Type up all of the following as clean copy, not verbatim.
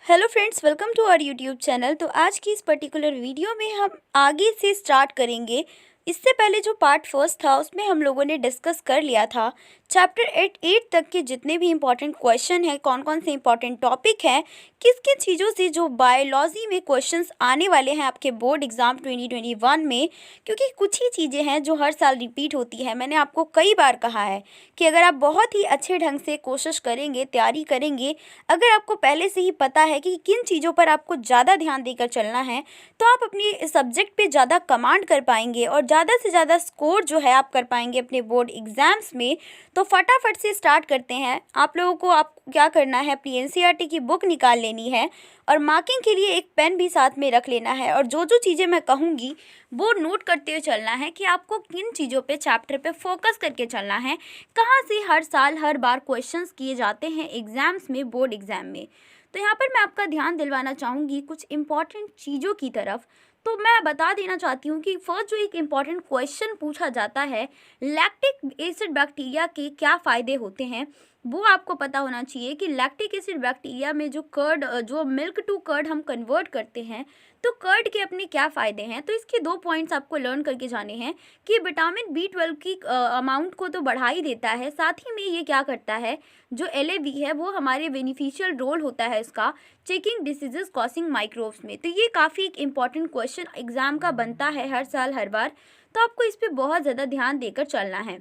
Hello friends, welcome to our YouTube channel. तो आज की इस पर्टिकुलर वीडियो में हम आगे से स्टार्ट करेंगे। इससे पहले जो पार्ट फर्स्ट था उसमें हम लोगों ने डिस्कस कर लिया था चैप्टर 8 तक के जितने भी इंपॉर्टेंट क्वेश्चन हैं, कौन कौन से इंपॉर्टेंट टॉपिक हैं, किस किन चीज़ों से जो बायोलॉजी में क्वेश्चंस आने वाले हैं आपके बोर्ड एग्ज़ाम 2021 में। क्योंकि कुछ ही चीज़ें हैं जो हर साल रिपीट होती है। मैंने आपको कई बार कहा है कि अगर आप बहुत ही अच्छे ढंग से कोशिश करेंगे, तैयारी करेंगे, अगर आपको पहले से ही पता है कि किन चीज़ों पर आपको ज़्यादा ध्यान देकर चलना है, तो आप अपनी सब्जेक्ट पे ज़्यादा कमांड कर पाएंगे और ज़्यादा से ज़्यादा स्कोर जो है आप कर पाएंगे अपने बोर्ड एग्ज़ाम्स में। तो फटाफट से स्टार्ट करते हैं। आप लोगों को क्या करना है, अपनी एनसीईआरटी की बुक निकाल लेनी है और मार्किंग के लिए एक पेन भी साथ में रख लेना है। और जो जो चीज़ें मैं कहूँगी वो नोट करते हुए चलना है कि आपको किन चीज़ों पे, चैप्टर पे फोकस करके चलना है, कहाँ से हर साल हर बार क्वेश्चंस किए जाते हैं एग्ज़ाम्स में, बोर्ड एग्ज़ाम में। तो यहाँ पर मैं आपका ध्यान दिलवाना चाहूँगी कुछ इम्पॉर्टेंट चीज़ों की तरफ। तो मैं बता देना चाहती हूँ कि फर्स्ट जो एक इम्पॉर्टेंट क्वेश्चन पूछा जाता है, लैक्टिक एसिड बैक्टीरिया के क्या फ़ायदे होते हैं, वो आपको पता होना चाहिए कि लैक्टिक एसिड बैक्टीरिया में जो कर्ड, जो मिल्क टू कर्ड हम कन्वर्ट करते हैं, तो कर्ड के अपने क्या फ़ायदे हैं। तो इसके 2 पॉइंट्स आपको लर्न करके जाने हैं कि विटामिन B12 की अमाउंट को तो बढ़ा ही देता है, साथ ही में ये क्या करता है, जो LAV है वो हमारे बेनिफिशियल रोल होता है इसका चेकिंग डिसीजेस कॉसिंग माइक्रोब्स में। तो ये काफ़ी एक इम्पॉर्टेंट क्वेश्चन एग्जाम का बनता है हर साल हर बार। तो आपको इस पर बहुत ज़्यादा ध्यान देकर चलना है।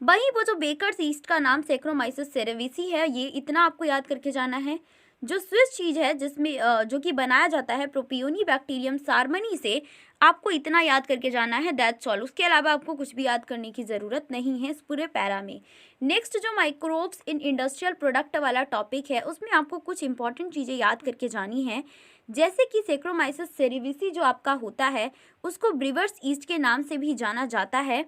वहीं वो जो बेकर्स ईस्ट का नाम सेक्रोमाइसिस सेरेविसी है, ये इतना आपको याद करके जाना है। जो स्विस चीज़ है जिसमें जो कि बनाया जाता है प्रोपियोनी बैक्टीरियम सार्मनी से, आपको इतना याद करके जाना है, दैट्स ऑल। उसके अलावा आपको कुछ भी याद करने की ज़रूरत नहीं है इस पूरे पैरा में। नेक्स्ट जो माइक्रोब्स इन इंडस्ट्रियल प्रोडक्ट वाला टॉपिक है, उसमें आपको कुछ इंपॉर्टेंट चीज़ें याद करके जानी है। जैसे कि सेक्रोमाइसिस सेरेविसी जो आपका होता है, उसको ब्रीवर्स ईस्ट के नाम से भी जाना जाता है।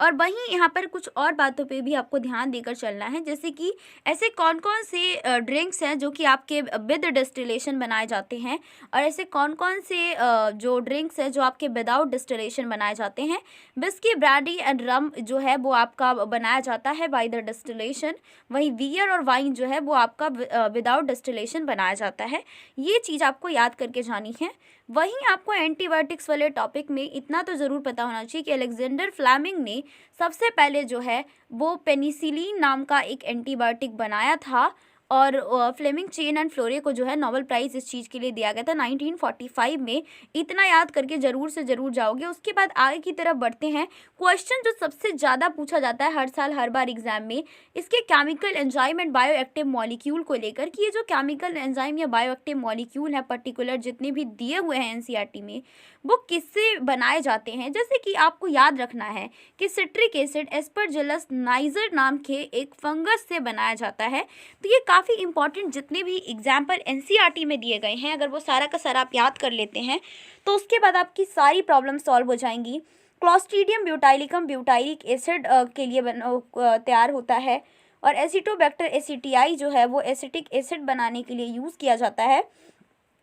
और वहीं यहाँ पर कुछ और बातों पे भी आपको ध्यान देकर चलना है, जैसे कि ऐसे कौन कौन से ड्रिंक्स हैं जो कि आपके विद डिस्टिलेशन बनाए जाते हैं, और ऐसे कौन कौन से जो ड्रिंक्स हैं जो आपके विदाउट डिस्टिलेशन बनाए जाते हैं। विस्की, ब्रांडी एंड रम जो है वो आपका बनाया जाता है बाय द डिस्टिलेशन। वहीं बियर और वाइन जो है वो आपका विदाउट डिस्टिलेशन बनाया जाता है। ये चीज़ आपको याद करके जानी है। वहीं आपको एंटीबायोटिक्स वाले टॉपिक में इतना तो ज़रूर पता होना चाहिए कि अलेक्जेंडर फ्लेमिंग ने सबसे पहले जो है वो पेनिसिलिन नाम का एक एंटीबायोटिक बनाया था। और फ्लेमिंग, चेन एंड फ्लोरे को जो है नोबेल प्राइज़ इस चीज़ के लिए दिया गया था 1945 में। इतना याद करके ज़रूर से ज़रूर जाओगे। उसके बाद आगे की तरफ बढ़ते हैं। क्वेश्चन जो सबसे ज़्यादा पूछा जाता है हर साल हर बार एग्जाम में, इसके chemical enzyme and bio active molecule को लेकर, कि ये जो केमिकल एंजाइम या बायो एक्टिव मॉलिक्यूल है पर्टिकुलर जितने भी दिए हुए हैं एनसीईआरटी में, वो किससे बनाए जाते हैं। जैसे कि आपको याद रखना है कि सिट्रिक एसिड एस्परजिलस नाइजर नाम के एक फंगस से बनाया जाता है। तो ये काफ़ी इंपॉर्टेंट जितने भी एग्जाम्पल एनसीईआरटी में दिए गए हैं, अगर वो सारा का सारा आप याद कर लेते हैं तो उसके बाद आपकी सारी प्रॉब्लम सॉल्व हो जाएंगी। क्लॉस्ट्रीडियम ब्यूटाइलिकम ब्यूटाइलिक एसिड के लिए तैयार होता है। और एसिटोबैक्टर एसिटियाई जो है वो एसिटिक एसिड बनाने के लिए यूज़ किया जाता है।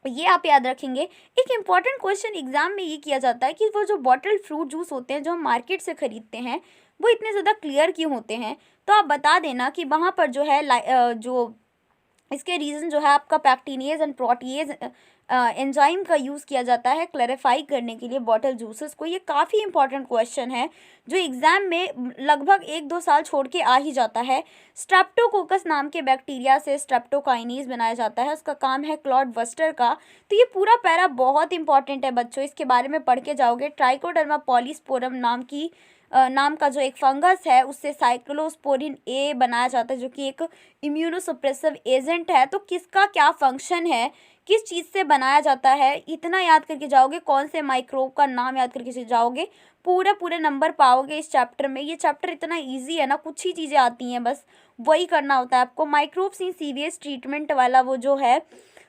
ये आप याद रखेंगे। एक इम्पॉर्टेंट क्वेश्चन एग्जाम में ये किया जाता है कि वो जो बॉटल फ्रूट जूस होते हैं जो हम मार्केट से खरीदते हैं, वो इतने ज़्यादा क्लियर क्यों होते हैं। तो आप बता देना कि वहाँ पर जो है जो इसके रीज़न जो है आपका पैक्टिनेज एंड प्रोटीएज एंजाइम का यूज़ किया जाता है क्लैरिफाई करने के लिए बॉटल जूसेस को। ये काफ़ी इंपॉर्टेंट क्वेश्चन है जो एग्ज़ाम में लगभग 1-2 साल छोड़ के आ ही जाता है। स्ट्रेप्टोकोकस नाम के बैक्टीरिया से स्ट्रेप्टोकाइनेज बनाया जाता है, उसका काम है क्लॉट बस्टर का। तो ये पूरा पैरा बहुत इंपॉर्टेंट है बच्चों, इसके बारे में पढ़ के जाओगे। ट्राइकोडर्मा पॉलीस्पोरम नाम का जो एक फंगस है उससे साइक्लोस्पोरिन ए बनाया जाता है, जो कि एक इम्यूनोसप्रेसिव एजेंट है। तो किसका क्या फंक्शन है, किस चीज़ से बनाया जाता है, इतना याद करके जाओगे। कौन से माइक्रोब का नाम याद करके जाओगे, पूरे नंबर पाओगे इस चैप्टर में। ये चैप्टर इतना इजी है ना, कुछ ही चीज़ें आती हैं, बस वही करना होता है आपको। माइक्रोब्स इन सीवियस ट्रीटमेंट वाला वो जो है,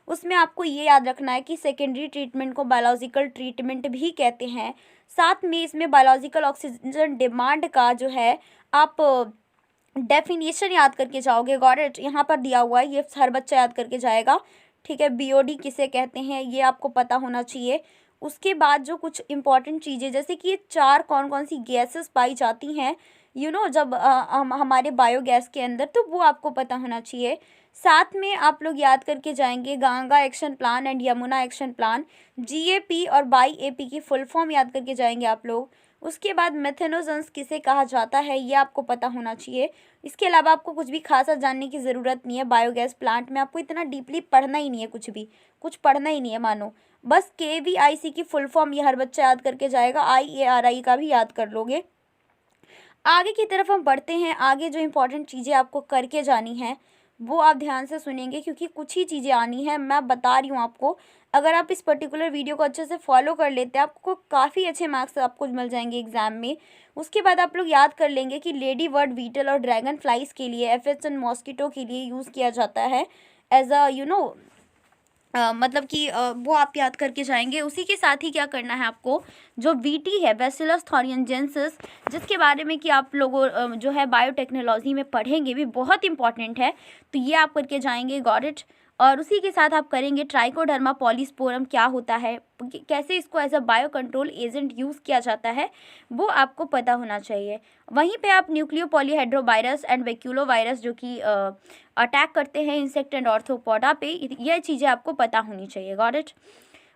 उसमें आपको ये याद रखना है कि सेकेंडरी ट्रीटमेंट को बायोलॉजिकल ट्रीटमेंट भी कहते हैं। साथ में इसमें बायोलॉजिकल ऑक्सीजन डिमांड का जो है आप डेफिनेशन याद करके जाओगे। गॉट इट, यहाँ पर दिया हुआ है, ये हर बच्चा याद करके जाएगा। ठीक है, बीओडी किसे कहते हैं ये आपको पता होना चाहिए। उसके बाद जो कुछ इंपॉर्टेंट चीज़ें, जैसे कि ये 4 कौन कौन सी गैसेस पाई जाती हैं जब हमारे बायोगैस के अंदर, तो वो आपको पता होना चाहिए। साथ में आप लोग याद करके जाएंगे Ganga action plan and Yamuna action plan, GAP और BIAP की फुल फॉर्म याद करके जाएंगे आप लोग। उसके बाद मेथेनोजेंस किसे कहा जाता है ये आपको पता होना चाहिए। इसके अलावा आपको कुछ भी खासा जानने की ज़रूरत नहीं है। बायोगैस प्लांट में आपको इतना डीपली पढ़ना ही नहीं है, कुछ पढ़ना ही नहीं है मानो। बस KVIC की फुल फॉर्म ये हर बच्चा याद करके जाएगा, IARI का भी याद कर लोगे। आगे की तरफ हम बढ़ते हैं। आगे जो इम्पोर्टेंट चीज़ें आपको करके जानी है वो आप ध्यान से सुनेंगे, क्योंकि कुछ ही चीज़ें आनी है, मैं बता रही हूँ आपको। अगर आप इस पर्टिकुलर वीडियो को अच्छे से फॉलो कर लेते हैं आपको काफ़ी अच्छे मार्क्स आपको मिल जाएंगे एग्जाम में। उसके बाद आप लोग याद कर लेंगे कि लेडी बर्ड, बीटल और ड्रैगन फ्लाइज के लिए, एफिड्स एंड मॉस्किटो के लिए यूज़ किया जाता है एज अ मतलब कि वो आप याद करके जाएंगे। उसी के साथ ही क्या करना है आपको, जो VT है बैसिलस थोरिएंजेंसिस, जिसके बारे में कि आप लोगों जो है बायोटेक्नोलॉजी में पढ़ेंगे भी, बहुत इंपॉर्टेंट है, तो ये आप करके जाएंगे, गॉट इट। और उसी के साथ आप करेंगे ट्राइकोडर्मा पॉलीस्पोरम क्या होता है, कैसे इसको as a bio control agent use किया जाता है, वो आपको पता होना चाहिए। वहीं पे आप न्यूक्लियो पॉलीहेड्रोवायरस एंड वैक्यूलो वायरस जो कि अटैक करते हैं इंसेक्ट एंड ऑर्थोपोडा पे, ये चीज़ें आपको पता होनी चाहिए, गॉट इट।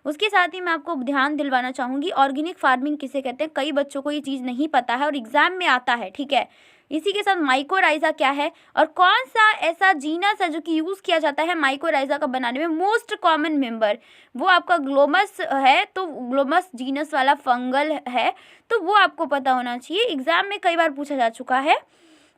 उसके साथ ही मैं आपको ध्यान दिलवाना चाहूँगी ऑर्गेनिक फार्मिंग किसे कहते हैं। कई बच्चों को ये चीज़ नहीं पता है और एग्जाम में आता है, ठीक है। इसी के साथ माइकोराइजा क्या है और कौन सा ऐसा जीनस है जो कि यूज़ किया जाता है माइकोराइजा का बनाने में। मोस्ट कॉमन मेंबर वो आपका ग्लोमस है, तो ग्लोमस जीनस वाला फंगल है, तो वो आपको पता होना चाहिए, एग्जाम में कई बार पूछा जा चुका है।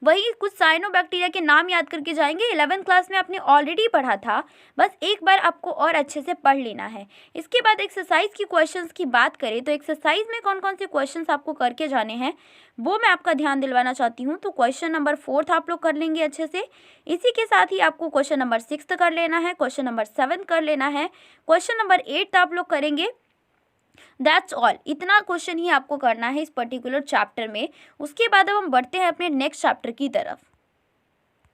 वही कुछ साइनोबैक्टीरिया के नाम याद करके जाएंगे, 11th क्लास में आपने ऑलरेडी पढ़ा था, बस एक बार आपको और अच्छे से पढ़ लेना है। इसके बाद एक्सरसाइज की क्वेश्चंस की बात करें तो एक्सरसाइज में कौन कौन से क्वेश्चंस आपको करके जाने हैं वो मैं आपका ध्यान दिलवाना चाहती हूँ। तो क्वेश्चन नंबर 4 आप लोग कर लेंगे अच्छे से। इसी के साथ ही आपको क्वेश्चन नंबर 6 कर लेना है, क्वेश्चन नंबर 7 कर लेना है, क्वेश्चन नंबर 8 आप लोग करेंगे। दैट्स ऑल, इतना क्वेश्चन ही आपको करना है इस पर्टिकुलर चैप्टर में। उसके बाद अब हम बढ़ते हैं अपने नेक्स्ट चैप्टर की तरफ।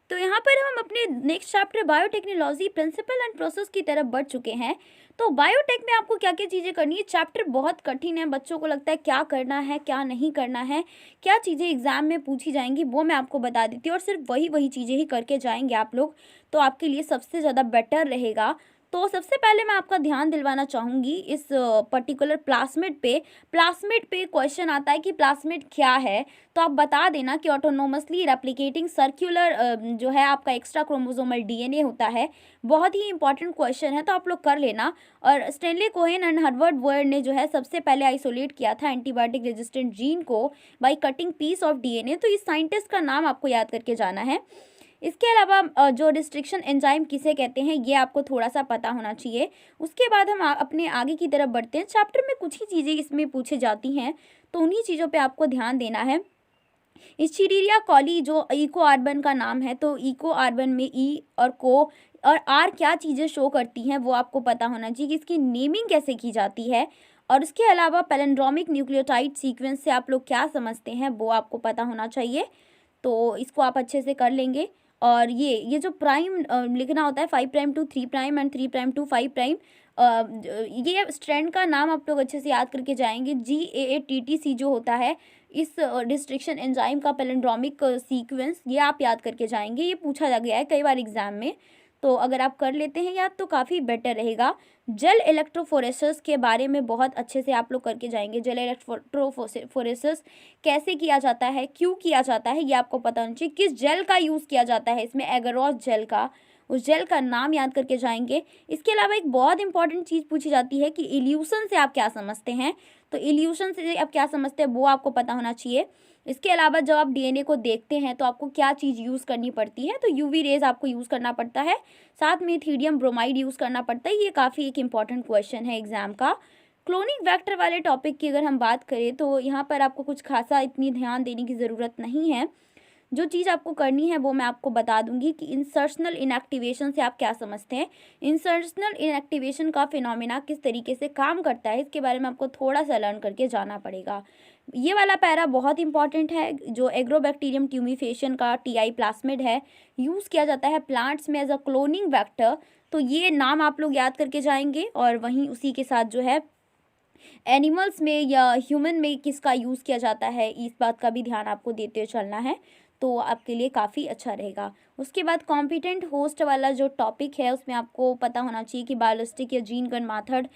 तो यहाँ पर हम अपने next chapter biotechnology principle and process की तरफ बढ़ चुके हैं। तो बायोटेक में आपको क्या क्या चीज़ें करनी है, चैप्टर बहुत कठिन है, बच्चों को लगता है क्या करना है क्या नहीं करना है, क्या चीज़ें एग्जाम में पूछी जाएंगी वो मैं आपको बता देती हूँ, और सिर्फ वही चीज़ें ही करके जाएंगे आप लोग, तो आपके लिए सबसे ज़्यादा बेटर रहेगा। तो सबसे पहले मैं आपका ध्यान दिलवाना चाहूँगी इस पर्टिकुलर प्लास्मिड पे क्वेश्चन आता है कि प्लास्मिड क्या है, तो आप बता देना कि ऑटोनोमसली रेप्लिकेटिंग सर्कुलर जो है आपका एक्स्ट्रा क्रोमोसोमल DNA होता है। बहुत ही इंपॉर्टेंट क्वेश्चन है, तो आप लोग कर लेना। और स्टेनली कोहेन एंड हर्बर्ट वर्ड ने जो है सबसे पहले आइसोलेट किया था एंटीबायोटिक रेजिस्टेंट जीन को by cutting piece of DNA, तो इस साइंटिस्ट का नाम आपको याद करके जाना है। इसके अलावा जो रिस्ट्रिक्शन एंजाइम किसे कहते हैं ये आपको थोड़ा सा पता होना चाहिए। उसके बाद हम अपने आगे की तरफ बढ़ते हैं। चैप्टर में कुछ ही चीज़ें इसमें पूछी जाती हैं, तो उन्हीं चीज़ों पे आपको ध्यान देना है। इस्चीरिया कॉली जो इको आर्बन का नाम है, तो इको आर्बन में ई और को और आर क्या चीज़ें शो करती हैं वो आपको पता होना चाहिए कि इसकी नेमिंग कैसे की जाती है। और उसके अलावा पैलिंड्रोमिक न्यूक्लियोटाइड सीक्वेंस से आप लोग क्या समझते हैं वो आपको पता होना चाहिए, तो इसको आप अच्छे से कर लेंगे। और ये जो प्राइम लिखना होता है 5' to 3' एंड 3' to 5', ये स्ट्रैंड का नाम आप लोग अच्छे से याद करके जाएंगे। GAATTC जो होता है इस डिस्ट्रिक्शन एंजाइम का पैलिंड्रोमिक सीक्वेंस, ये आप याद करके जाएंगे, ये पूछा जा गया है कई बार एग्जाम में, तो अगर आप कर लेते हैं याद तो काफ़ी बेटर रहेगा। जेल इलेक्ट्रोफोरेसिस के बारे में बहुत अच्छे से आप लोग करके जाएंगे। जेल इलेक्ट्रोफोरेसिस कैसे किया जाता है, क्यों किया जाता है, ये आपको पता होना चाहिए। किस जेल का यूज़ किया जाता है इसमें, एगरोस जेल का, उस जेल का नाम याद करके जाएंगे। इसके अलावा एक बहुत इंपॉर्टेंट चीज़ पूछी जाती है कि इल्यूशन से आप क्या समझते हैं, तो इल्यूशन से आप क्या समझते हैं वो आपको पता होना चाहिए। इसके अलावा जब आप DNA को देखते हैं तो आपको क्या चीज़ यूज़ करनी पड़ती है, तो UV रेज आपको यूज़ करना पड़ता है, साथ में थीडियम ब्रोमाइड यूज़ करना पड़ता है। ये काफ़ी एक इम्पॉर्टेंट क्वेश्चन है एग्जाम का। क्लोनिंग वेक्टर वाले टॉपिक की अगर हम बात करें तो यहाँ पर आपको कुछ खासा इतनी ध्यान देने की ज़रूरत नहीं है। जो चीज़ आपको करनी है वो मैं आपको बता दूंगी कि इंसर्शनल इनएक्टिवेशन से आप क्या समझते हैं, इंसर्शनल इनएक्टिवेशन का फिनोमेना किस तरीके से काम करता है, इसके बारे में आपको थोड़ा सा लर्न करके जाना पड़ेगा। ये वाला पैरा बहुत इंपॉर्टेंट है। जो एग्रोबैक्टीरियम ट्यूमिफेशन का TI प्लास्मिड है, यूज़ किया जाता है प्लांट्स में एज अ क्लोनिंग वैक्टर, तो ये नाम आप लोग याद करके जाएंगे। और वहीं उसी के साथ जो है एनिमल्स में या ह्यूमन में किसका यूज़ किया जाता है, इस बात का भी ध्यान आपको देते हुए चलना है। तो आपके लिए काफ़ी अच्छा रहेगा। उसके बाद कॉम्पिटेंट होस्ट वाला जो टॉपिक है उसमें आपको पता होना चाहिए कि बायोलॉजिस्टिक या जीन गन मेथड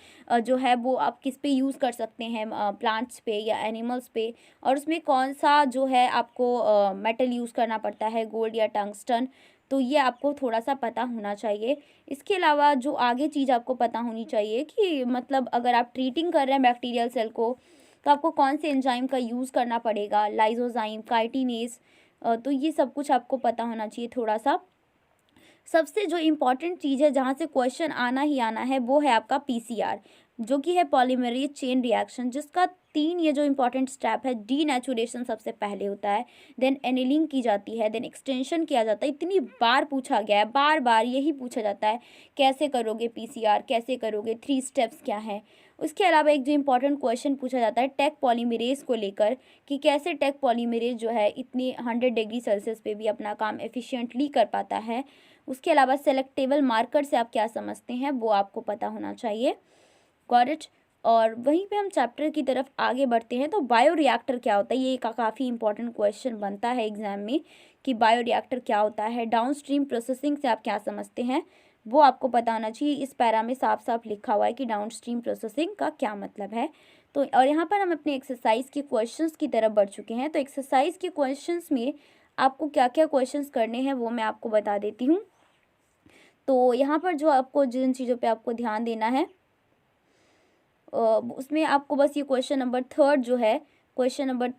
जो है वो आप किस पे यूज़ कर सकते हैं, प्लांट्स पे या एनिमल्स पे, और उसमें कौन सा जो है आपको मेटल यूज़ करना पड़ता है, गोल्ड या टंगस्टन। तो ये आपको थोड़ा सा पता होना चाहिए। इसके अलावा जो आगे चीज़ आपको पता होनी चाहिए कि मतलब अगर आप ट्रीटिंग कर रहे हैं बैक्टीरियल सेल को, तो आपको कौन से एंजाइम का यूज़ करना पड़ेगा, लाइसोजाइम, काइटिनेज। तो ये सब कुछ आपको पता होना चाहिए थोड़ा सा। सबसे जो इम्पॉर्टेंट चीज़ है जहाँ से क्वेश्चन आना ही आना है वो है आपका पीसीआर, जो कि है पॉलीमरेज चेन रिएक्शन, जिसका 3 ये जो इम्पॉर्टेंट स्टेप है, डीनेचुरेशन सबसे पहले होता है, देन एनिलिंग की जाती है, देन एक्सटेंशन किया जाता है। इतनी बार पूछा गया है, बार बार यही पूछा जाता है, कैसे करोगे पीसीआर, कैसे करोगे, 3 स्टेप्स क्या हैं। उसके अलावा एक जो इम्पॉर्टेंट क्वेश्चन पूछा जाता है टेक पॉलीमरेज को लेकर, कि कैसे टेक पॉलीमरेज जो है इतनी 100 डिग्री सेल्सियस पे भी अपना काम एफिशिएंटली कर पाता है। उसके अलावा सेलेक्टेबल मार्कर से आप क्या समझते हैं वो आपको पता होना चाहिए। Got it. और वहीं पे हम चैप्टर की तरफ आगे बढ़ते हैं। तो बायोरिएक्टर क्या होता है, ये काफ़ी इंपॉर्टेंट क्वेश्चन बनता है एग्जाम में कि बायोरिएक्टर क्या होता है। डाउनस्ट्रीम प्रोसेसिंग से आप क्या समझते हैं वो आपको पता होना चाहिए। इस पैरा में साफ साफ लिखा हुआ है कि डाउनस्ट्रीम प्रोसेसिंग का क्या मतलब है। तो और यहाँ पर हम अपने एक्सरसाइज के क्वेश्चंस की तरफ बढ़ चुके हैं। तो एक्सरसाइज के क्वेश्चंस में आपको क्या क्या क्वेश्चंस करने हैं वो मैं आपको बता देती हूँ। तो यहाँ पर जो आपको जिन चीज़ों पे आपको ध्यान देना है उसमें आपको बस ये क्वेश्चन नंबर 3 जो है, क्वेश्चन नंबर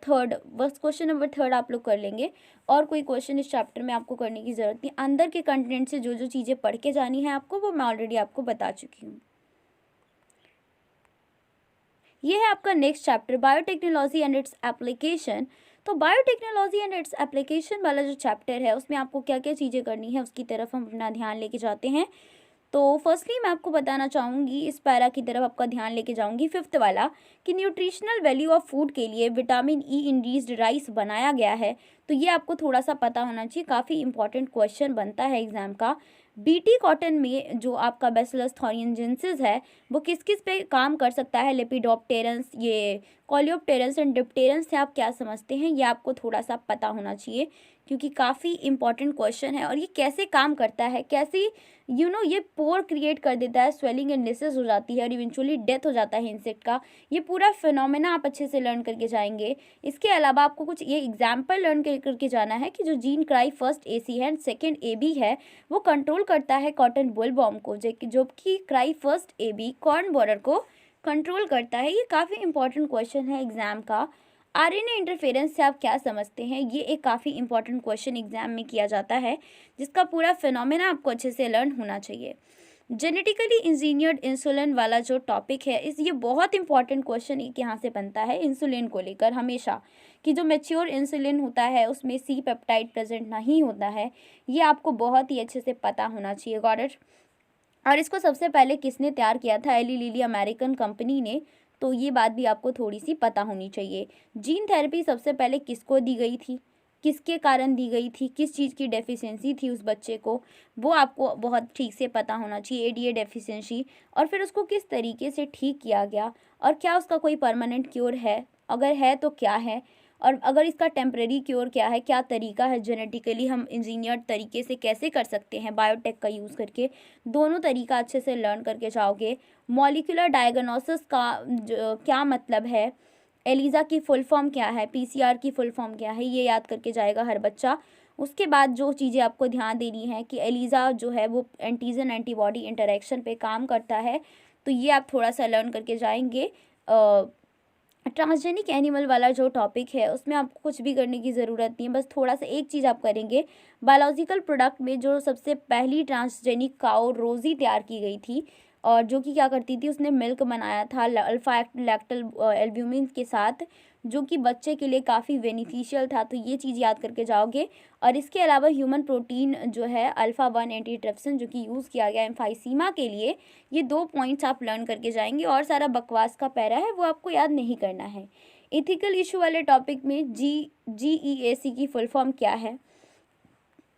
3 बस क्वेश्चन नंबर 3 आप लोग कर लेंगे, और कोई क्वेश्चन इस चैप्टर में आपको करने की ज़रूरत नहीं। अंदर के कंटेंट से जो जो चीज़ें पढ़ के जानी है आपको वो मैं ऑलरेडी आपको बता चुकी हूँ। ये है आपका next chapter, biotechnology and its application. तो बायोटेक्नोलॉजी एंड इट्स एप्लीकेशन वाला जो चैप्टर है उसमें आपको क्या क्या चीज़ें करनी है उसकी तरफ हम अपना ध्यान लेके जाते हैं। तो फर्स्टली मैं आपको बताना चाहूँगी, इस पैरा की तरफ आपका ध्यान लेके जाऊँगी 5th वाला, कि न्यूट्रिशनल वैल्यू ऑफ फूड के लिए विटामिन ई इंड्यूस्ड राइस बनाया गया है। तो ये आपको थोड़ा सा पता होना चाहिए, काफ़ी इंपॉर्टेंट क्वेश्चन बनता है एग्जाम का। बीटी कॉटन में जो आपका बैसिलस थोरिएंजेंसिस है वो किस किस पे काम कर सकता है, लेपिडोप्टेरन्स, ये कॉलियोप्टेरन्स एंड डिप्टेरन्स से आप क्या समझते हैं, ये आपको थोड़ा सा पता होना चाहिए, क्योंकि काफ़ी इंपॉर्टेंट क्वेश्चन है। और ये कैसे काम करता है, कैसे ये पोर क्रिएट कर देता है, स्वेलिंग एंड लिसेस हो जाती है और इवेंचुअली डेथ हो जाता है इंसेक्ट का, ये पूरा फिनोमेना आप अच्छे से लर्न करके जाएंगे। इसके अलावा आपको कुछ ये एग्जाम्पल लर्न करके जाना है कि जो जीन क्राई फर्स्ट AC है एंड सेकेंड AB है वो कंट्रोल करता है कॉटन बोलवॉर्म को, जो कि cry first AB corn borer को कंट्रोल करता है। ये काफ़ी इंपॉर्टेंट क्वेश्चन है एग्जाम का। RNA इंटरफेरेंस से आप क्या समझते हैं, ये एक काफ़ी इंपॉर्टेंट क्वेश्चन एग्जाम में किया जाता है, जिसका पूरा फिनोमेना आपको अच्छे से लर्न होना चाहिए। जेनेटिकली इंजीनियर्ड इंसुलिन वाला जो टॉपिक है ये बहुत इंपॉर्टेंट क्वेश्चन एक यहाँ से बनता है इंसुलिन को लेकर हमेशा, कि जो मैच्योर इंसुलिन होता है उसमें C पेप्टाइड प्रेजेंट नहीं होता है, ये आपको बहुत ही अच्छे से पता होना चाहिए। Got it. और इसको सबसे पहले किसने तैयार किया था, एली लिली अमेरिकन कंपनी ने, तो ये बात भी आपको थोड़ी सी पता होनी चाहिए। जीन थेरेपी सबसे पहले किसको दी गई थी, किसके कारण दी गई थी, किस चीज़ की डेफिशिएंसी थी उस बच्चे को, वो आपको बहुत ठीक से पता होना चाहिए, ADA डेफिशिएंसी। और फिर उसको किस तरीके से ठीक किया गया और क्या उसका कोई परमानेंट क्योर है, अगर है तो क्या है, और अगर इसका टेम्परेरी क्योर क्या है, क्या तरीका है, जेनेटिकली हम इंजीनियर तरीके से कैसे कर सकते हैं बायोटेक का यूज़ करके, दोनों तरीका अच्छे से लर्न करके जाओगे। मॉलिक्यूलर डायग्नोसिस का क्या मतलब है, एलिज़ा की फुल फॉर्म क्या है, PCR की फुल फॉर्म क्या है, ये याद करके जाएगा हर बच्चा। उसके बाद जो चीज़ें आपको ध्यान देनी है कि एलिज़ा जो है वो एंटीजन एंटीबॉडी इंटरेक्शन पे काम करता है, तो ये आप थोड़ा सा लर्न करके जाएंगे। ट्रांसजेनिक एनिमल वाला जो टॉपिक है उसमें आपको कुछ भी करने की ज़रूरत नहीं है, बस थोड़ा सा एक चीज़ आप करेंगे। बायोलॉजिकल प्रोडक्ट में जो सबसे पहली ट्रांसजेनिक काउ रोज़ी तैयार की गई थी, और जो कि क्या करती थी, उसने मिल्क बनाया था अल्फा लैक्टल एल्ब्यूमिन के साथ, जो कि बच्चे के लिए काफ़ी बेनिफिशियल था, तो ये चीज़ याद करके जाओगे। और इसके अलावा ह्यूमन प्रोटीन जो है अल्फ़ा 1 एंटीट्रिप्सिन जो कि यूज़ किया गया एम्फाइसीमा के लिए, ये 2 पॉइंट्स आप लर्न करके जाएंगे। और सारा बकवास का पैरा है वो आपको याद नहीं करना है। इथिकल इशू वाले टॉपिक में GEAC की फुल फॉर्म क्या है,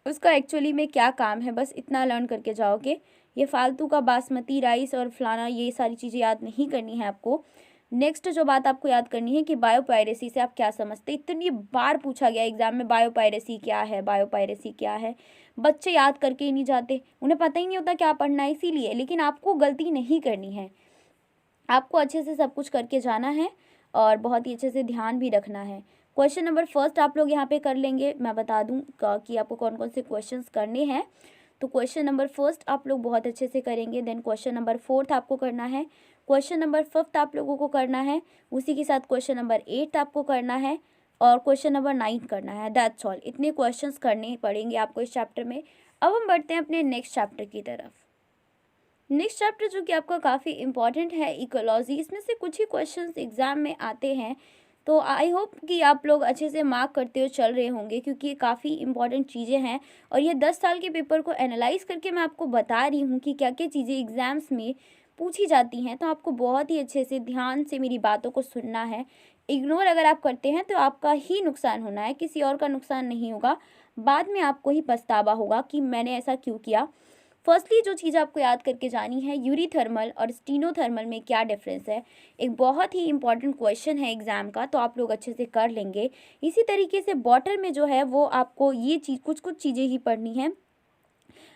उसका एक्चुअली में क्या काम है, बस इतना लर्न करके जाओगे। ये फालतू का बासमती राइस और फलाना ये सारी चीज़ें याद नहीं करनी है आपको। नेक्स्ट जो बात आपको याद करनी है कि बायोपायरेसी से आप क्या समझते हैं। इतनी बार पूछा गया एग्जाम में बायोपायरेसी क्या है, बायोपायरेसी क्या है। बच्चे याद करके ही नहीं जाते, उन्हें पता ही नहीं होता क्या पढ़ना है, इसीलिए। लेकिन आपको गलती नहीं करनी है, आपको अच्छे से सब कुछ करके जाना है और बहुत ही अच्छे से ध्यान भी रखना है। क्वेश्चन नंबर फर्स्ट आप लोग यहाँ पे कर लेंगे। मैं बता दूँ कि आपको कौन कौन से क्वेश्चंस करने हैं। तो क्वेश्चन नंबर फर्स्ट आप लोग बहुत अच्छे से करेंगे। देन क्वेश्चन नंबर फोर्थ आपको करना है। क्वेश्चन नंबर फिफ्थ आप लोगों को करना है। उसी के साथ क्वेश्चन नंबर 8 आपको करना है और क्वेश्चन नंबर 9 करना है। That's all. इतने क्वेश्चंस करने पड़ेंगे आपको इस चैप्टर में। अब हम बढ़ते हैं अपने नेक्स्ट चैप्टर की तरफ। नेक्स्ट चैप्टर जो कि आपका काफ़ी इंपॉर्टेंट है, इकोलॉजी। इसमें से कुछ ही क्वेश्चंस एग्जाम में आते हैं, तो आई होप कि आप लोग अच्छे से मार्क करते हुए चल रहे होंगे, क्योंकि ये काफ़ी इंपॉर्टेंट चीज़ें हैं और ये 10 साल के पेपर को एनालाइज करके मैं आपको बता रही हूँ कि क्या क्या चीज़ें एग्ज़ाम्स में पूछी जाती हैं। तो आपको बहुत ही अच्छे से ध्यान से मेरी बातों को सुनना है। इग्नोर अगर आप करते हैं तो आपका ही नुकसान होना है, किसी और का नुकसान नहीं होगा। बाद में आपको ही पछतावा होगा कि मैंने ऐसा क्यों किया। फर्स्टली जो चीज़ आपको याद करके जानी है, यूरीथर्मल और स्टीनोथर्मल में क्या डिफरेंस है। एक बहुत ही इंपॉर्टेंट क्वेश्चन है एग्जाम का, तो आप लोग अच्छे से कर लेंगे। इसी तरीके से बॉटल में जो है वो आपको ये चीज़ कुछ चीज़ें ही पढ़नी है,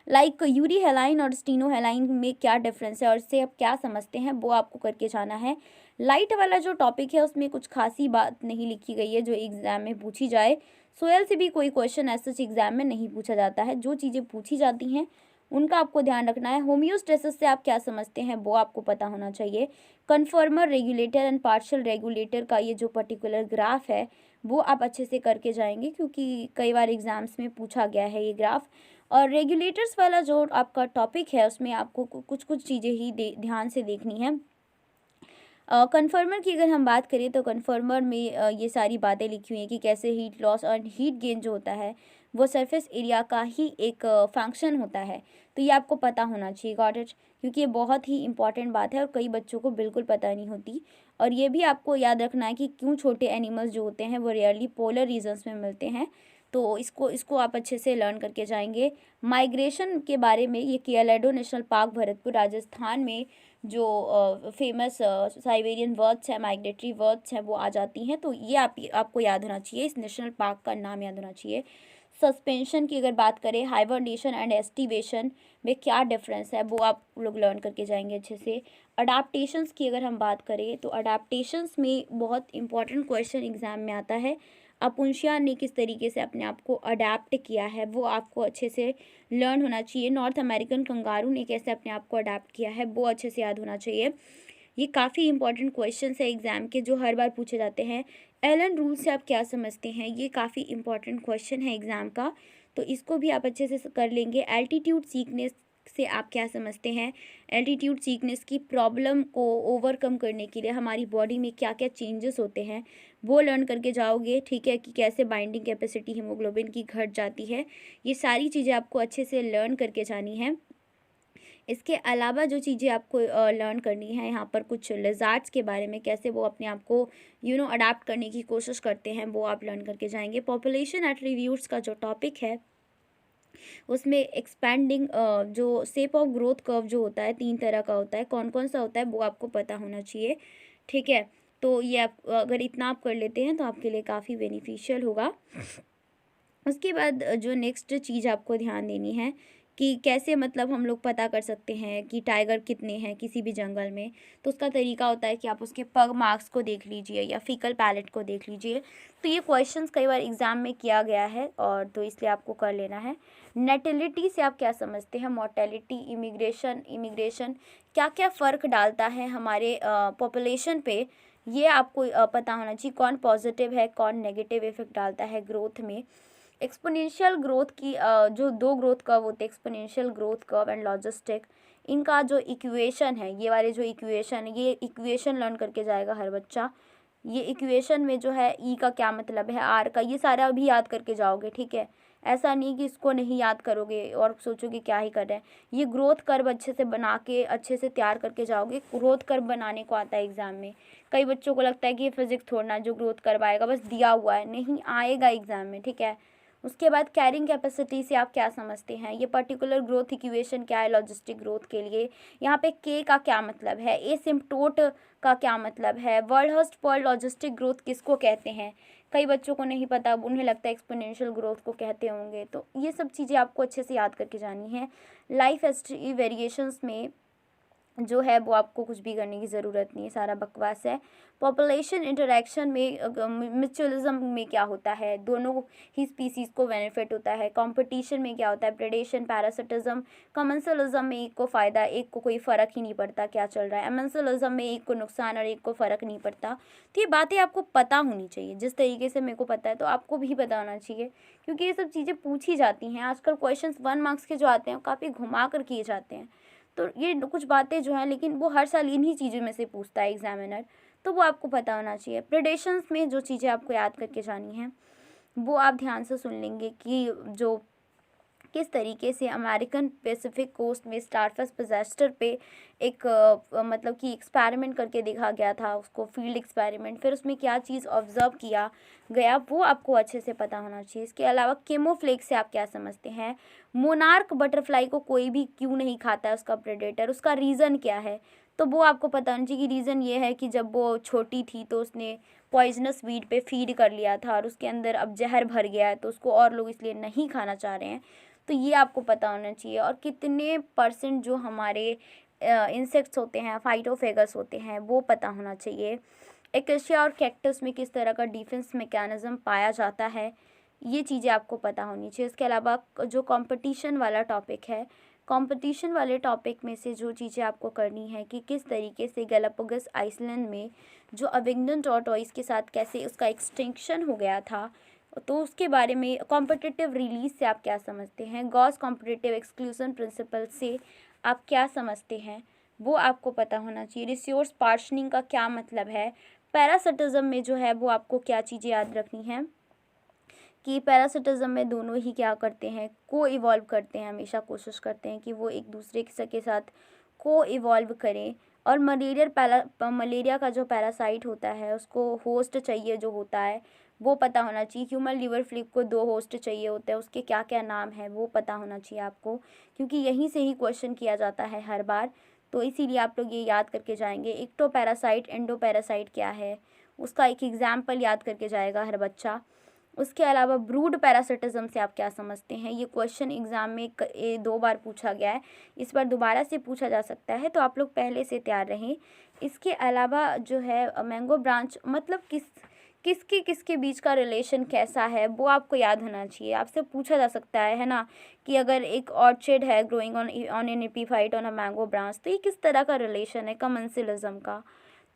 लाइक यूरी हेलाइन और स्टीनो हेलाइन में क्या डिफरेंस है और इससे आप क्या समझते हैं, वो आपको करके जाना है। लाइट वाला जो टॉपिक है उसमें कुछ खासी बात नहीं लिखी गई है जो एग्ज़ाम में पूछी जाए। सोयल से भी कोई क्वेश्चन ऐसा एग्ज़ाम में नहीं पूछा जाता है। जो चीज़ें पूछी जाती हैं उनका आपको ध्यान रखना है। होम्योस्टेसिस से आप क्या समझते हैं वो आपको पता होना चाहिए। कन्फर्मर, रेगुलेटर एंड पार्शियल रेगुलेटर का ये जो पर्टिकुलर ग्राफ है वो आप अच्छे से करके जाएंगे, क्योंकि कई बार एग्जाम्स में पूछा गया है ये ग्राफ। और रेगुलेटर्स वाला जो आपका टॉपिक है उसमें आपको कुछ चीज़ें ही ध्यान से देखनी है। कन्फर्मर की अगर हम बात करें तो कन्फर्मर में ये सारी बातें लिखी हुई हैं कि कैसे हीट लॉस और हीट गेन जो होता है वो सरफेस एरिया का ही एक फंक्शन होता है। तो ये आपको पता होना चाहिए, गॉट इट, क्योंकि ये बहुत ही इंपॉर्टेंट बात है और कई बच्चों को बिल्कुल पता नहीं होती। और ये भी आपको याद रखना है कि क्यों छोटे एनिमल्स जो होते हैं वो रेयरली पोलर रीजन्स में मिलते हैं। तो इसको आप अच्छे से लर्न करके जाएंगे। माइग्रेशन के बारे में, ये केएलएडो नेशनल पार्क भरतपुर राजस्थान में जो फेमस साइबेरियन बर्ड्स हैं, माइग्रेटरी बर्ड्स हैं, वो आ जाती हैं। तो ये आपको याद होना चाहिए, इस नेशनल पार्क का नाम याद होना चाहिए। सस्पेंशन की अगर बात करें, हाइबरनेशन एंड एस्टिवेशन में क्या डिफरेंस है वो आप लोग लर्न करके जाएंगे अच्छे से। अडाप्टेशंस की अगर हम बात करें तो अडाप्टेशंस में बहुत इंपॉर्टेंट क्वेश्चन एग्जाम में आता है। अपुंशिया ने किस तरीके से अपने आप को अडेप्ट किया है वो आपको अच्छे से लर्न होना चाहिए। नॉर्थ अमेरिकन कंगारू ने कैसे अपने आप को अडेप्ट किया है वो अच्छे से याद होना चाहिए। ये काफ़ी इंपॉर्टेंट क्वेश्चंस है एग्जाम के जो हर बार पूछे जाते हैं। एलन रूल से आप क्या समझते हैं, ये काफ़ी इंपॉर्टेंट क्वेश्चन है एग्जाम का, तो इसको भी आप अच्छे से कर लेंगे। एल्टीट्यूड सीकनेस से आप क्या समझते हैं, एल्टीट्यूड सीकनेस की प्रॉब्लम को ओवरकम करने के लिए हमारी बॉडी में क्या क्या चेंजेस होते हैं वो लर्न करके जाओगे, ठीक है, कि कैसे बाइंडिंग कैपेसिटी हीमोग्लोबिन की घट जाती है। ये सारी चीज़ें आपको अच्छे से लर्न करके जानी है। इसके अलावा जो चीज़ें आपको लर्न करनी है, यहाँ पर कुछ लिज़ार्ड्स के बारे में, कैसे वो अपने आप को अडाप्ट करने की कोशिश करते हैं, वो आप लर्न करके जाएंगे। पॉपुलेशन एट्रीब्यूट्स का जो टॉपिक है उसमें एक्सपैंडिंग जो शेप ऑफ ग्रोथ कर्व जो होता है 3 तरह का होता है, कौन कौन सा होता है वो आपको पता होना चाहिए, ठीक है। तो ये आप अगर इतना आप कर लेते हैं तो आपके लिए काफ़ी बेनिफिशियल होगा। उसके बाद जो नेक्स्ट चीज़ आपको ध्यान देनी है कि कैसे मतलब हम लोग पता कर सकते हैं कि टाइगर कितने हैं किसी भी जंगल में। तो उसका तरीका होता है कि आप उसके पग मार्क्स को देख लीजिए या फीकल पैलेट को देख लीजिए। तो ये क्वेश्चंस कई बार एग्जाम में किया गया है और तो इसलिए आपको कर लेना है। नेटिलिटी से आप क्या समझते हैं, मोर्टेलिटी, इमिग्रेशन क्या क्या फ़र्क डालता है हमारे पॉपुलेशन पे, ये आपको पता होना चाहिए। कौन पॉजिटिव है, कौन नेगेटिव इफेक्ट डालता है ग्रोथ में। एक्सपोनेंशियल ग्रोथ की जो 2 ग्रोथ कर्व होते हैं, exponential growth curve and logistic, इनका जो इक्वेशन है, ये वाले जो इक्वेशन है, ये इक्वेशन लर्न करके जाएगा हर बच्चा। ये इक्वेशन में जो है ई का क्या मतलब है, आर का, ये सारा भी याद करके जाओगे, ठीक है। ऐसा नहीं कि इसको नहीं याद करोगे और सोचोगे क्या ही कर रहे हैं। ये ग्रोथ कर्व अच्छे से बना के अच्छे से तैयार करके जाओगे। ग्रोथ कर्व बनाने को आता है एग्जाम में। कई बच्चों को लगता है कि ये फिजिक्स थोड़ा ना जो ग्रोथ कर्व आएगा, बस दिया हुआ है, नहीं आएगा एग्जाम में, ठीक है। उसके बाद कैरिंग कैपेसिटी से आप क्या समझते हैं, ये पर्टिकुलर ग्रोथ इक्वेशन क्या है लॉजिस्टिक ग्रोथ के लिए, यहाँ पे के का क्या मतलब है, एसिम्प्टोट का क्या मतलब है, वर्ल्ड पर लॉजिस्टिक ग्रोथ किसको कहते हैं, कई बच्चों को नहीं पता, उन्हें लगता है एक्सपोनेंशियल ग्रोथ को कहते होंगे। तो ये सब चीज़ें आपको अच्छे से याद करके जानी है। लाइफ हिस्ट्री वेरिएशंस में जो है वो आपको कुछ भी करने की ज़रूरत नहीं है, सारा बकवास है। पॉपुलेशन इंटरेक्शन में म्यूचुअलिज्म में क्या होता है, दोनों ही स्पीसीज़ को बेनिफिट होता है। कंपटीशन में क्या होता है, प्रेडेशन, पैरासिटिज्म। कमेंसलिज्म में एक को फ़ायदा, एक को कोई फ़र्क ही नहीं पड़ता क्या चल रहा है। एमेंसलिज्म में एक को नुकसान और एक को फ़र्क नहीं पड़ता। तो ये बातें आपको पता होनी चाहिए, जिस तरीके से मेरे को पता है तो आपको भी पता होना चाहिए, क्योंकि ये सब चीज़ें पूछी जाती हैं। आजकल क्वेश्चन 1 मार्क्स के जो आते हैं काफ़ी घुमा कर किए जाते हैं। तो ये कुछ बातें जो हैं, लेकिन वो हर साल इन्हीं चीज़ों में से पूछता है एग्जामिनर, तो वो आपको पता होना चाहिए। प्रेडेशंस में जो चीज़ें आपको याद करके जानी हैं वो आप ध्यान से सुन लेंगे कि जो किस तरीके से अमेरिकन पैसिफिक कोस्ट में स्टारफिश डिजास्टर पे एक मतलब कि एक्सपेरिमेंट करके देखा गया था, उसको फील्ड एक्सपेरिमेंट, फिर उसमें क्या चीज़ ऑब्जर्व किया गया वो आपको अच्छे से पता होना चाहिए। इसके अलावा केमोफ्लेक्स से आप क्या समझते हैं, मोनार्क बटरफ्लाई को कोई भी क्यों नहीं खाता है, उसका प्रेडेटर, उसका रीज़न क्या है, तो वो आपको पता होना चाहिए कि रीज़न ये है कि जब वो छोटी थी तो उसने पॉइजनस वीड पे फीड कर लिया था और उसके अंदर अब जहर भर गया है, तो उसको और लोग इसलिए नहीं खाना चाह रहे हैं। तो ये आपको पता होना चाहिए। और कितने % जो हमारे इंसेक्ट्स होते हैं, फाइटोफेगस होते हैं, वो पता होना चाहिए। एकेशिया और कैक्टस में किस तरह का डिफेंस मैकेनिज्म पाया जाता है, ये चीज़ें आपको पता होनी चाहिए। इसके अलावा जो कंपटीशन वाला टॉपिक है, कंपटीशन वाले टॉपिक में से जो चीज़ें आपको करनी है कि किस तरीके से गैलापागोस आइसलैंड में जो अविंगडन टॉर्टोइस के साथ कैसे उसका एक्सटिंक्शन हो गया था, तो उसके बारे में। कॉम्पिटिटिव रिलीज से आप क्या समझते हैं, गॉस कॉम्पिटिटिव एक्सक्लूजन प्रिंसिपल से आप क्या समझते हैं, वो आपको पता होना चाहिए। रिसोर्स पार्शनिंग का क्या मतलब है, पैरासिटिज्म में जो है वो आपको क्या चीज़ें याद रखनी हैं कि पैरासिटिज्म में दोनों ही क्या करते हैं, को इवॉल्व करते हैं, हमेशा कोशिश करते हैं कि वो एक दूसरे के साथ को इवॉल्व करें। और मलेरिया का जो पैरासाइट होता है उसको होस्ट चाहिए जो होता है वो पता होना चाहिए। ह्यूमन लिवर फ्लिप को 2 होस्ट चाहिए होते हैं, उसके क्या क्या नाम है वो पता होना चाहिए आपको, क्योंकि यहीं से ही क्वेश्चन किया जाता है हर बार। तो इसीलिए आप लोग ये याद करके जाएंगे। एक्टो पैरासाइट, एंडो पैरासाइट क्या है, उसका एक एग्जाम्पल याद करके जाएगा हर बच्चा। उसके अलावा ब्रूड पैरासिटिज्म से आप क्या समझते हैं, ये क्वेश्चन एग्ज़ाम में 2 बार पूछा गया है, इस बार दोबारा से पूछा जा सकता है, तो आप लोग पहले से तैयार रहें। इसके अलावा जो है मैंगो ब्रांच मतलब किसके किसके बीच का रिलेशन कैसा है वो आपको याद होना चाहिए। आपसे पूछा जा सकता है ना, कि अगर एक ऑर्चिड है growing on an epiphyte on a mango branch, तो ये किस तरह का रिलेशन है कमेंसिलिज्म का।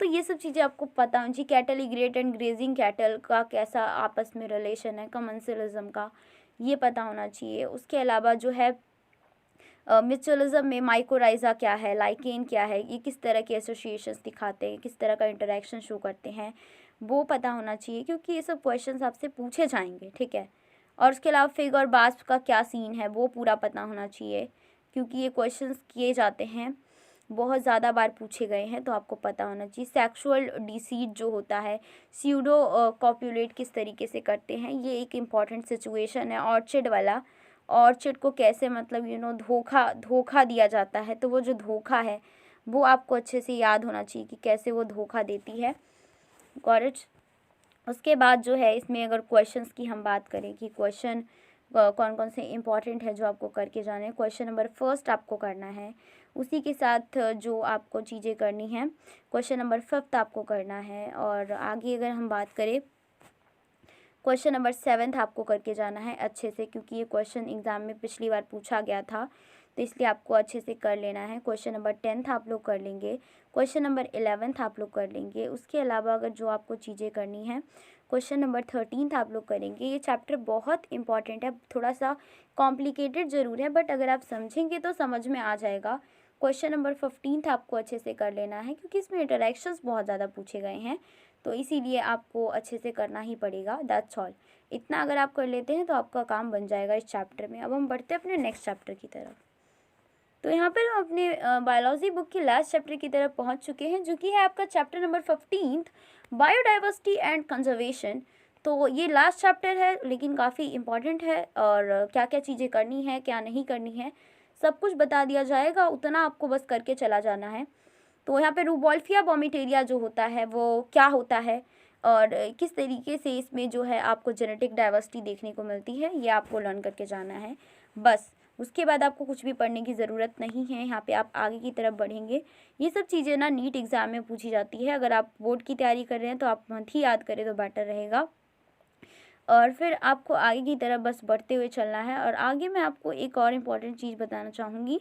तो ये सब चीज़ें आपको पता होनी चाहिए। Cattle egret and grazing cattle का कैसा आपस में रिलेशन है कमेंसिलिज्म का, ये पता होना चाहिए। उसके अलावा जो है म्यूचुअलिज्म में माइकोराइजा क्या है, लाइकेन क्या है, ये किस तरह के एसोसिएशंस दिखाते हैं, किस तरह का इंटरेक्शन शो करते हैं, वो पता होना चाहिए, क्योंकि ये सब क्वेश्चंस आपसे पूछे जाएंगे, ठीक है। और उसके अलावा फिग और बास्प का क्या सीन है वो पूरा पता होना चाहिए, क्योंकि ये क्वेश्चंस किए जाते हैं, बहुत ज़्यादा बार पूछे गए हैं, तो आपको पता होना चाहिए। सेक्सुअल डिसीट जो होता है, स्यूडो कॉप्युलेट किस तरीके से करते हैं, ये एक इम्पॉर्टेंट सिचुएशन है। ऑर्चिड वाला, ऑर्चिड को कैसे मतलब धोखा दिया जाता है, तो वो जो धोखा है वो आपको अच्छे से याद होना चाहिए कि कैसे वो धोखा देती है। Got it. उसके बाद जो है इसमें अगर क्वेश्चंस की हम बात करें कि क्वेश्चन कौन कौन से इम्पॉर्टेंट है जो आपको करके जाने हैं, क्वेश्चन नंबर फर्स्ट आपको करना है, उसी के साथ जो आपको चीज़ें करनी हैं क्वेश्चन नंबर 5 आपको करना है। और आगे अगर हम बात करें क्वेश्चन नंबर 7 आपको करके जाना है अच्छे से, क्योंकि ये क्वेश्चन एग्ज़ाम में पिछली बार पूछा गया था, तो इसलिए आपको अच्छे से कर लेना है। क्वेश्चन नंबर 10 आप लोग कर लेंगे, क्वेश्चन नंबर 11 आप लोग कर लेंगे। उसके अलावा अगर जो आपको चीज़ें करनी है क्वेश्चन नंबर 13 आप लोग करेंगे। ये चैप्टर बहुत इंपॉर्टेंट है, थोड़ा सा कॉम्प्लिकेटेड ज़रूर है, बट अगर आप समझेंगे तो समझ में आ जाएगा। क्वेश्चन नंबर 15 आपको अच्छे से कर लेना है, क्योंकि इसमें इंटरेक्शंस बहुत ज़्यादा पूछे गए हैं, तो इसीलिए आपको अच्छे से करना ही पड़ेगा। That's all. इतना अगर आप कर लेते हैं तो आपका काम बन जाएगा इस चैप्टर में। अब हम बढ़ते हैं अपने नेक्स्ट चैप्टर की तरफ। तो यहाँ पर हम अपने बायोलॉजी बुक के लास्ट चैप्टर की तरफ पहुँच चुके हैं, जो कि है आपका chapter number 15 biodiversity and conservation. तो ये लास्ट चैप्टर है लेकिन काफ़ी इम्पॉर्टेंट है, और क्या क्या चीज़ें करनी है क्या नहीं करनी है सब कुछ बता दिया जाएगा, उतना आपको बस करके चला जाना है। तो यहाँ पे रूबोल्फिया वोमिटेरिया जो होता है वो क्या होता है और किस तरीके से इसमें जो है आपको जेनेटिक डाइवर्सिटी देखने को मिलती है, ये आपको लर्न करके जाना है बस। उसके बाद आपको कुछ भी पढ़ने की ज़रूरत नहीं है, यहाँ पे आप आगे की तरफ बढ़ेंगे। ये सब चीज़ें ना नीट एग्ज़ाम में पूछी जाती है, अगर आप बोर्ड की तैयारी कर रहे हैं तो आप मंथ ही याद करें तो बेटर रहेगा। और फिर आपको आगे की तरफ बस बढ़ते हुए चलना है। और आगे मैं आपको एक और इम्पॉर्टेंट चीज़ बताना चाहूँगी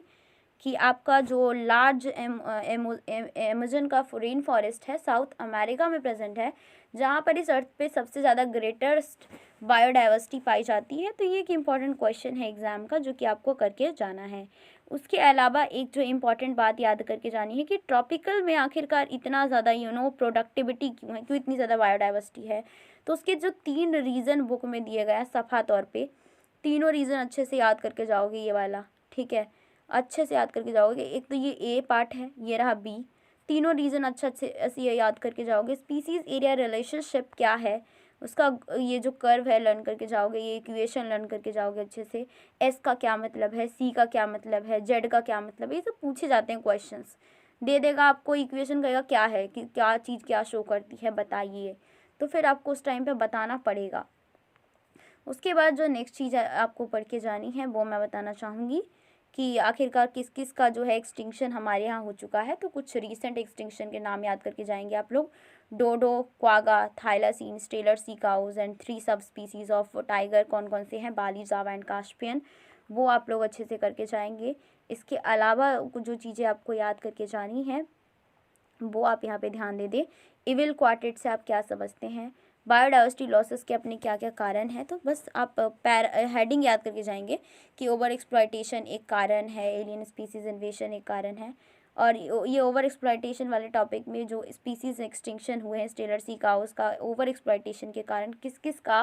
कि आपका जो लार्ज अमेज़न का रेन फॉरेस्ट है साउथ अमेरिका में प्रेजेंट है, जहाँ पर इस अर्थ पे सबसे ज़्यादा ग्रेटेस्ट बायोडाइवर्सिटी पाई जाती है। तो ये एक इम्पॉर्टेंट क्वेश्चन है एग्ज़ाम का जो कि आपको करके जाना है। उसके अलावा एक जो इम्पॉर्टेंट बात याद करके जानी है कि ट्रॉपिकल में आखिरकार इतना ज़्यादा प्रोडक्टिविटी क्यों है, क्यों इतनी ज़्यादा बायोडाइवर्सिटी है। तो उसके जो 3 रीज़न बुक में दिए गए हैं सफ़ा तौर पे, तीनों रीज़न अच्छे से याद करके जाओगे ये वाला, ठीक है, अच्छे से याद करके जाओगे। एक तो ये ए पार्ट है, ये रहा बी, तीनों रीज़न अच्छा अच्छे ऐसे ये याद करके जाओगे। स्पीसीज़ एरिया रिलेशनशिप क्या है उसका ये जो कर्व है लर्न करके जाओगे, ये इक्वेशन लर्न करके जाओगे अच्छे से। एस का क्या मतलब है, सी का क्या मतलब है, जेड का क्या मतलब है, ये सब पूछे जाते हैं क्वेश्चंस। दे देगा आपको इक्वेशन, कहेगा क्या है कि क्या चीज़ क्या शो करती है बताइए, तो फिर आपको उस टाइम पे बताना पड़ेगा। उसके बाद जो नेक्स्ट चीज़ आपको पढ़ के जानी है वो मैं बताना चाहूँगी कि आखिरकार किस किस का जो है एक्सटिंक्शन हमारे यहाँ हो चुका है। तो कुछ रीसेंट एक्सटिंक्शन के नाम याद करके जाएंगे आप लोग। Dodo, quagga, thylacine, Steller sea cows and 3 sub species of tiger कौन कौन से हैं, बाली, जावा एंड कास्पियन, वो आप लोग अच्छे से करके जाएंगे। इसके अलावा जो चीज़ें आपको याद करके जानी है वो आप यहाँ पे ध्यान दे दें। इविल क्वार्टेट से आप क्या समझते हैं, बायोडाइवर्सिटी लॉसेस के अपने क्या क्या कारण हैं। तो बस आप हेडिंग याद करके जाएंगे कि ओवर एक्सप्लॉयटेशन एक कारण है, एलियन स्पीसीज इन्वेशन एक कारण है। और ये ओवर एक्सप्लॉयटेशन वाले टॉपिक में जो स्पीसीज एक्सटिंक्शन हुए हैं स्टेलर सी काउस का ओवर एक्सप्लॉयटेशन के कारण किस किस का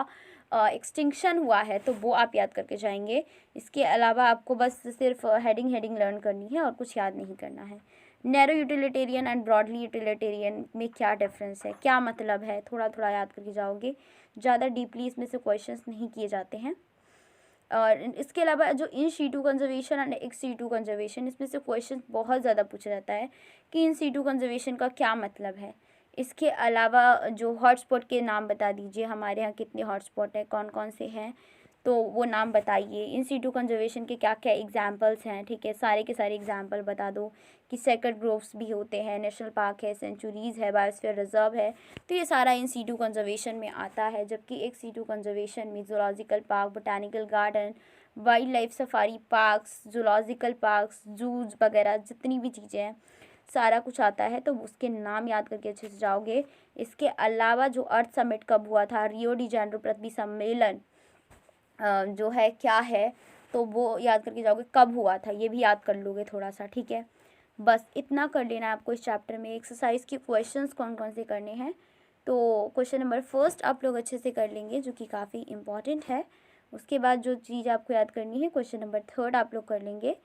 एक्सटिंक्शन हुआ है, तो वो आप याद करके जाएंगे। इसके अलावा आपको बस सिर्फ हेडिंग लर्न करनी है और कुछ याद नहीं करना है। Narrow utilitarian and broadly utilitarian में क्या डिफरेंस है, क्या मतलब है, थोड़ा थोड़ा याद करके जाओगे, ज़्यादा डीपली इसमें से क्वेश्चंस नहीं किए जाते हैं। और इसके अलावा जो in situ conservation and ex situ conservation, इसमें से क्वेश्चन बहुत ज़्यादा पूछा जाता है कि इन सीटू कंजर्वेशन का क्या मतलब है। इसके अलावा जो हॉटस्पॉट के नाम बता दीजिए, हमारे यहाँ कितने हॉटस्पॉट हैं, कौन कौन से हैं, तो वो नाम बताइए। इन सीटू कंजर्वेशन के क्या क्या एग्जांपल्स हैं, ठीक है, सारे के सारे एग्जांपल बता दो कि सेक्रेड ग्रोव्स भी होते हैं, नेशनल पार्क है, सेंचुरीज़ है, बायोस्फीयर रिजर्व है, तो ये सारा इन सीटू कंजर्वेशन में आता है। जबकि एक सीटू कंजर्वेशन में zoological park, botanical garden, wildlife safari parks, zoological parks, zoos वगैरह जितनी भी चीज़ें हैं सारा कुछ आता है, तो उसके नाम याद करके अच्छे से जाओगे। इसके अलावा जो अर्थ समिट कब हुआ था, रियो डी जेनेरो पृथ्वी सम्मेलन जो है क्या है, तो वो याद करके जाओगे, कब हुआ था ये भी याद कर लोगे थोड़ा सा, ठीक है। बस इतना कर लेना है आपको इस चैप्टर में। एक्सरसाइज के क्वेश्चंस कौन कौन से करने हैं, तो क्वेश्चन नंबर 1 आप लोग अच्छे से कर लेंगे जो कि काफ़ी इम्पॉर्टेंट है। उसके बाद जो चीज़ आपको याद करनी है क्वेश्चन नंबर 3 आप लोग कर लेंगे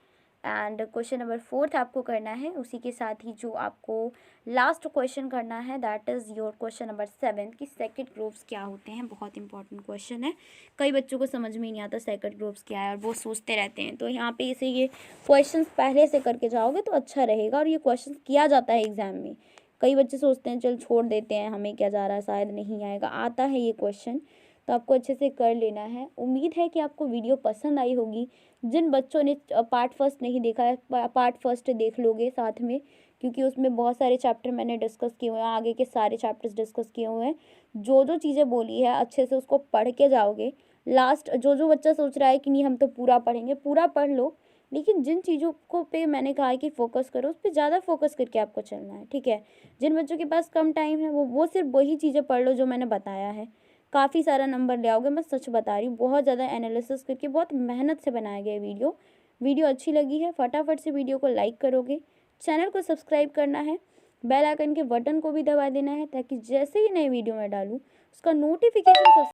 एंड क्वेश्चन नंबर 4 आपको करना है। उसी के साथ ही जो आपको लास्ट क्वेश्चन करना है that is your question number 7 कि सेकेंड ग्रुप्स क्या होते हैं। बहुत इंपॉर्टेंट क्वेश्चन है, कई बच्चों को समझ में नहीं आता सेकेंड ग्रुप्स क्या है और वो सोचते रहते हैं। तो यहाँ पे इसे ये क्वेश्चन पहले से करके जाओगे तो अच्छा रहेगा। और ये क्वेश्चन किया जाता है एग्जाम में, कई बच्चे सोचते हैं चल छोड़ देते हैं, हमें क्या जा रहा है, शायद नहीं आएगा, आता है ये क्वेश्चन, तो आपको अच्छे से कर लेना है। उम्मीद है कि आपको वीडियो पसंद आई होगी। जिन बच्चों ने पार्ट फर्स्ट नहीं देखा है पार्ट फर्स्ट देख लोगे साथ में, क्योंकि उसमें बहुत सारे चैप्टर मैंने डिस्कस किए हुए हैं, आगे के सारे चैप्टर्स डिस्कस किए हुए हैं। जो जो चीज़ें बोली है अच्छे से उसको पढ़ के जाओगे। लास्ट जो बच्चा सोच रहा है कि नहीं हम तो पूरा पढ़ेंगे, पूरा पढ़ लो, लेकिन जिन चीज़ों को पे मैंने कहा है कि फोकस करो उस पर ज़्यादा फोकस करके आपको चलना है, ठीक है। जिन बच्चों के पास कम टाइम है वो सिर्फ वही चीज़ें पढ़ लो जो मैंने बताया है, काफ़ी सारा नंबर ले आओगे। मैं सच बता रही हूँ, बहुत ज़्यादा एनालिसिस करके बहुत मेहनत से बनाया गया वीडियो अच्छी लगी है फटाफट से वीडियो को लाइक करोगे, चैनल को सब्सक्राइब करना है, बेल आइकन के बटन को भी दबा देना है ताकि जैसे ही नए वीडियो मैं डालूँ उसका नोटिफिकेशन